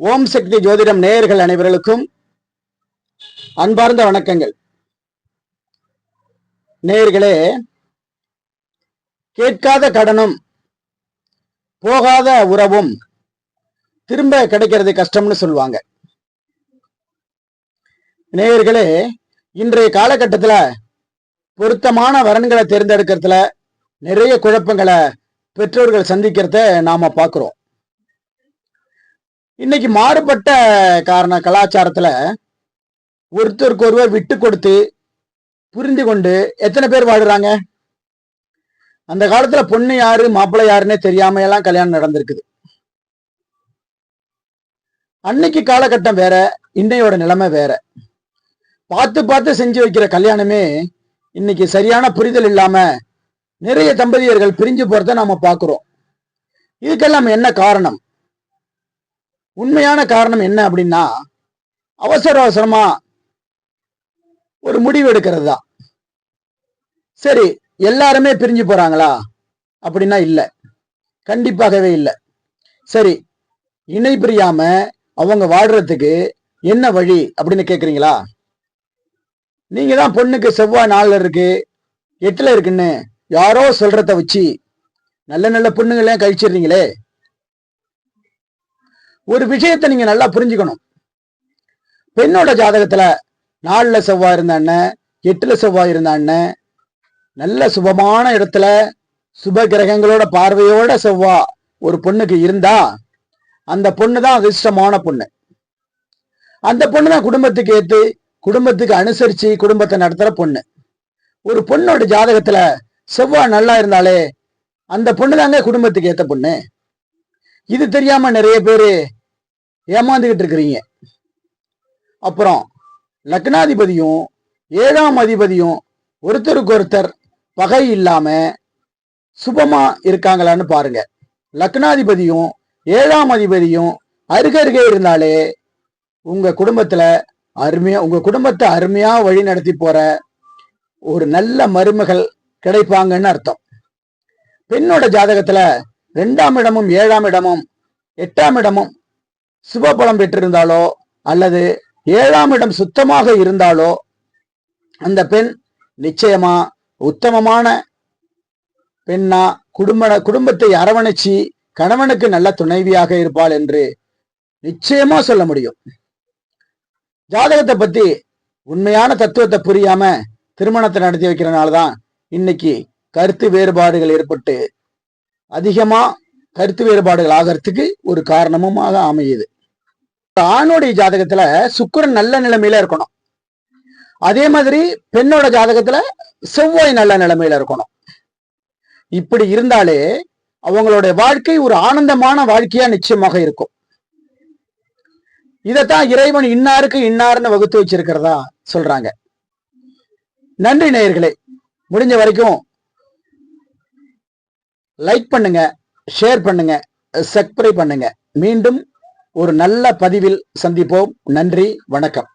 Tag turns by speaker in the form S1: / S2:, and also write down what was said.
S1: ஓம் சக்தி ஜோதிடம் நேயர்கள் அனைவர்களுக்கும் அன்பார்ந்த வணக்கங்கள். நேயர்களே, கேட்காத கடனும் போகாத உறவும் திரும்ப கிடைக்கிறது கஷ்டம்னு சொல்லுவாங்க. நேயர்களே, இன்றைய காலகட்டத்தில் பொருத்தமான வரன்களை தேர்ந்தெடுக்கிறதுல நிறைய குழப்பங்களை பெற்றோர்கள் சந்திக்கிறத நாம பார்க்கிறோம். இன்னைக்கு மாறுபட்ட கலாச்சாரத்துல ஒருத்தருக்கு ஒருவர் விட்டு கொடுத்து புரிந்து கொண்டு எத்தனை பேர் வாழுறாங்க? அந்த காலத்துல பொண்ணு யாரு மாப்பிள்ளை யாருன்னே தெரியாம எல்லாம் கல்யாணம் நடந்திருக்குது. அன்னைக்கு காலகட்டம் வேற, இன்னையோட நிலைமை வேற. பார்த்து பார்த்து செஞ்சு வைக்கிற கல்யாணமே இன்னைக்கு சரியான புரிதல் இல்லாம நிறைய தம்பதியர்கள் பிரிஞ்சு போறத நாம பாக்குறோம். இதுக்கெல்லாம் என்ன காரணம்? உண்மையான காரணம் என்ன அப்படின்னா, அவசர அவசரமா ஒரு முடிவு எடுக்கிறது தான். சரி, எல்லாருமே பிரிஞ்சு போறாங்களா அப்படின்னா இல்ல, கண்டிப்பாகவே இல்லை. சரி, இணை பிரியாம அவங்க வாழ்றதுக்கு என்ன வழி அப்படின்னு கேக்குறீங்களா? நீங்க தான் பொண்ணுக்கு செவ்வாய் 4 இருக்கு 8 இருக்குன்னு யாரோ சொல்றத வச்சு நல்ல நல்ல பொண்ணுங்களே கழிச்சிடுறீங்களே. ஒரு விஷயத்தை நீங்க நல்லா புரிஞ்சுக்கணும். பெண்ணோட ஜாதகத்துல 4 செவ்வாய் இருந்தாண்ண 8 செவ்வாய் இருந்தாண்ண நல்ல சுபமான இடத்துல சுப கிரகங்களோட பார்வையோட செவ்வாய் ஒரு பொண்ணுக்கு இருந்தா அந்த பொண்ணு தான் அதிர்ஷ்டமான பொண்ணு. அந்த பொண்ணு தான் குடும்பத்துக்கு ஏத்து குடும்பத்துக்கு அனுசரிச்சு குடும்பத்தை நடத்துற பொண்ணு. ஒரு பொண்ணோட ஜாதகத்துல செவ்வாய் நல்லா இருந்தாலே அந்த பொண்ணு தாங்க குடும்பத்துக்கு ஏத்த பொண்ணு. இது தெரியாம நிறைய பேரு ஏமாந்துகிட்டு இருக்கிறீங்க. அப்புறம் லக்னாதிபதியும் 7ஆம் அதிபதியும் ஒருத்தருக்கு ஒருத்தர் பகை இல்லாம சுபமா இருக்காங்களான்னு பாருங்க. லக்னாதிபதியும் 7ஆம் அதிபதியும் அருகருகே இருந்தாலே உங்க குடும்பத்துல உங்க குடும்பத்தை அருமையா வழி நடத்தி போற ஒரு நல்ல மருமகள் கிடைப்பாங்கன்னு அர்த்தம். பெண்ணோட ஜாதகத்துல 2ஆம் இடமும் 7ஆம் இடமும் 8ஆம் இடமும் சுபபலம் பெற்றிருந்தாலோ அல்லது 7ஆம் இடம் சுத்தமாக இருந்தாலோ அந்த பெண் நிச்சயமா உத்தமமான பெண்ணா குடும்பத்தை அரவணைச்சி கணவனுக்கு நல்ல துணைவியாக இருப்பாள் என்று நிச்சயமா சொல்ல முடியும். ஜாதகத்தை பத்தி உண்மையான தத்துவத்தை புரியாம திருமணத்தை நடத்தி வைக்கிறனாலதான் இன்னைக்கு கருத்து வேறுபாடுகள் ஏற்பட்டு அதிகமா கருத்து வேறுபாடுகள் ஆகிறதுக்கு ஒரு காரணமுமாக அமையுது. ஆணுடைய ஜாதகத்துல சுக்கிரன் நல்ல நிலைமையில இருக்கணும். அதே மாதிரி பெண்ணோட ஜாதகத்துல செவ்வாய் நல்ல நிலைமையில இருக்கணும். இப்படி இருந்தாலே அவங்களுடைய வாழ்க்கை ஒரு ஆனந்தமான வாழ்க்கையா நிச்சயமாக இருக்கும். இதத்தான் இறைவன் இன்னாருக்கு இன்னார்னு வகுத்து வச்சிருக்கிறதா சொல்றாங்க. நன்றி நேயர்களே. முடிஞ்ச வரைக்கும் லைக் பண்ணுங்க, ஷேர் பண்ணுங்க, சப்ஸ்கிரைப் பண்ணுங்க. மீண்டும் ஒரு நல்ல பதிவில் சந்திப்போம். நன்றி, வணக்கம்.